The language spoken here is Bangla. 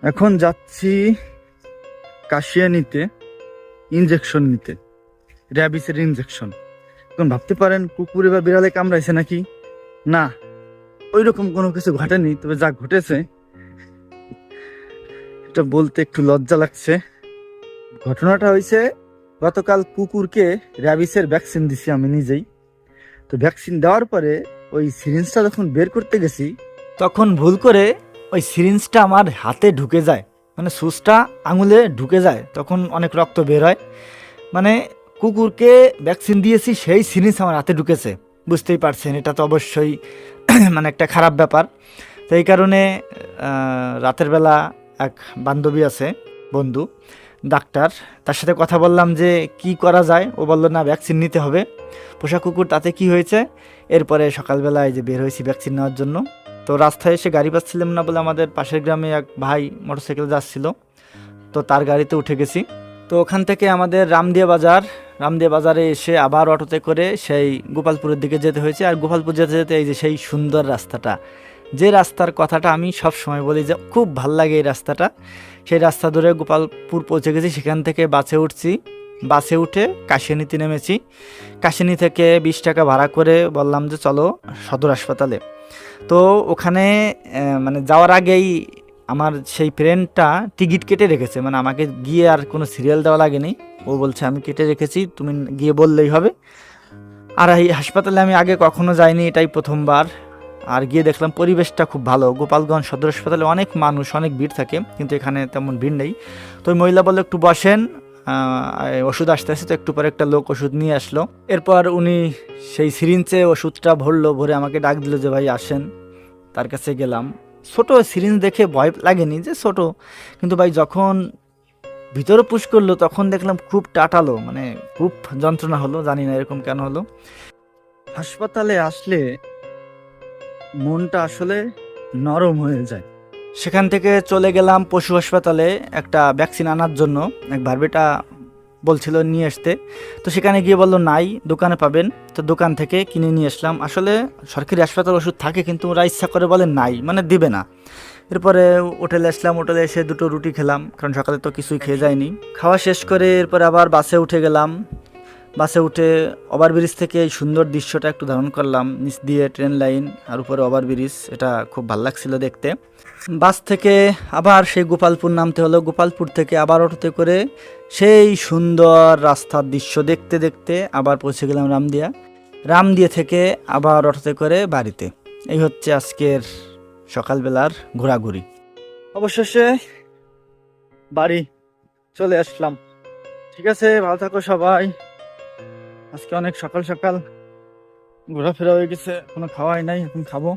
এখন যাচ্ছি কাশিয়ানিতে ইনজেকশন নিতে, র্যাবিসের ইনজেকশন। এখন ভাবতে পারেন কুকুরে বা বিড়ালে কামড়াইছে নাকি? না, ওই রকম কোনো কিছু ঘটেনি। তবে যা ঘটেছে এটা বলতে একটু লজ্জা লাগছে। ঘটনাটা হয়েছে, গতকাল কুকুরকে র্যাবিসের ভ্যাকসিন দিছি আমি নিজেই। তো ভ্যাকসিন দেওয়ার পরে ওই সিরিঞ্জটা যখন বের করতে গেছি, তখন ভুল করে ওই সিরিঞ্জটা আমার হাতে ঢুকে যায়, মানে সুচটা আঙুলে ঢুকে যায়। তখন অনেক রক্ত বের হয়। মানে কুকুরকে ভ্যাকসিন দিয়েছি, সেই সিরিঞ্জ আমার হাতে ঢুকেছে। বুঝতেই পারছেন, এটা তো অবশ্যই মানে একটা খারাপ ব্যাপার। তো এই কারণে রাতের বেলা এক বান্ধবী আছে, বন্ধু ডাক্তার, তার সাথে কথা বললাম যে কি করা যায়। ও বলল না, ভ্যাকসিন নিতে হবে। পোষা কুকুর, তাতে কি হয়েছে। এরপরে সকালবেলায় যে বের হয়েছি ভ্যাকসিন নেওয়ার জন্য। তো রাস্তায় এসে গাড়ি পাচ্ছিলাম না বলে আমাদের পাশের গ্রামে এক ভাই মোটরসাইকেল যাচ্ছিল, তো তার গাড়িতে উঠে গেছি। তো ওখান থেকে আমাদের রামদিয়া বাজারে এসে আবার অটোতে করে সেই গোপালপুরের দিকে যেতে হয়েছে। আর গোপালপুর যেতে যেতে এই যে সেই সুন্দর রাস্তাটা, যে রাস্তার কথাটা আমি সব সময় বলি যে খুব ভাল লাগে এই রাস্তাটা, সেই রাস্তা ধরে গোপালপুর পৌঁছে গেছি। সেখান থেকে বাসে উঠছি, বাসে উঠে কাশিয়ানিতে নেমেছি। কাশিয়ানি থেকে 20 টাকা ভাড়া করে বললাম যে চলো সদর হাসপাতালে। তো ওখানে মানে যাওয়ার আগেই আমার সেই ফ্রেন্ডটা টিকিট কেটে রেখেছে, মানে আমাকে গিয়ে আর কোনো সিরিয়াল দেওয়া লাগেনি। ও বলছে আমি কেটে রেখেছি, তুমি গিয়ে বললেই হবে। আর এই হাসপাতালে আমি আগে কখনো যাইনি, এটাই প্রথমবার। আর গিয়ে দেখলাম পরিবেশটা খুব ভালো। গোপালগঞ্জ সদর হাসপাতালে অনেক মানুষ, অনেক ভিড় থাকে, কিন্তু এখানে তেমন ভিড় নেই। তো ওই মহিলা বললো একটু বসেন, ওষুধ আসতে আসতে। তো একটু পরে একটা লোক ওষুধ নিয়ে আসলো। এরপর উনি সেই সিরিঞ্জে ওষুধটা ভরলো, ভরে আমাকে ডাক দিল যে ভাই আসেন। তার কাছে গেলাম। ছোট সিরিঞ্জ দেখে ভয় লাগেনি যে ছোট, কিন্তু ভাই যখন ভিতরে পুশ করলো তখন দেখলাম খুব টাটালো, মানে খুব যন্ত্রণা হলো। জানি না এরকম কেন হলো। হাসপাতালে আসলে মনটা আসলে নরম হয়ে যায়। সেখান থেকে চলে গেলাম পশু হাসপাতালে একটা ভ্যাকসিন আনার জন্য। এক ভার্বেটা বলছিল নিয়ে আসতে, তো সেখানে গিয়ে বললো নাই, দোকানে পাবেন। তো দোকান থেকে কিনে নিয়ে আসলাম। আসলে সরকারি হাসপাতাল ওষুধ থাকে, কিন্তু ওরা ইচ্ছা করে বলে নাই, মানে দিবে না। এরপরে হোটেলে আসলাম, হোটেলে এসে দুটো রুটি খেলাম, কারণ সকালে তো কিছুই খেয়ে যায়নি। খাওয়া শেষ করে এরপরে আবার বাসে উঠে গেলাম। বাসে উঠে ওভারব্রিজ থেকে এই সুন্দর দৃশ্যটা একটু ধারণ করলাম, নিচ দিয়ে ট্রেন লাইন আর উপরে ওভারব্রিজ, এটা খুব ভালো লাগছিল দেখতে। বাস থেকে আবার সেই গোপালপুর নামতে হলো। গোপালপুর থেকে আবার অটোতে করে সেই সুন্দর রাস্তার দৃশ্য দেখতে দেখতে আবার পৌঁছে গেলাম রামদিয়া থেকে আবার অটোতে করে বাড়িতে। এই হচ্ছে আজকের সকালবেলার ঘোরাঘুরি। অবশেষে বাড়ি চলে আসলাম। ঠিক আছে, ভালো থাকো সবাই। আজকে অনেক সকাল সকাল ঘোরাফেরা হয়ে গেছে, কোনো খাওয়াই নাই, এখন খাবো।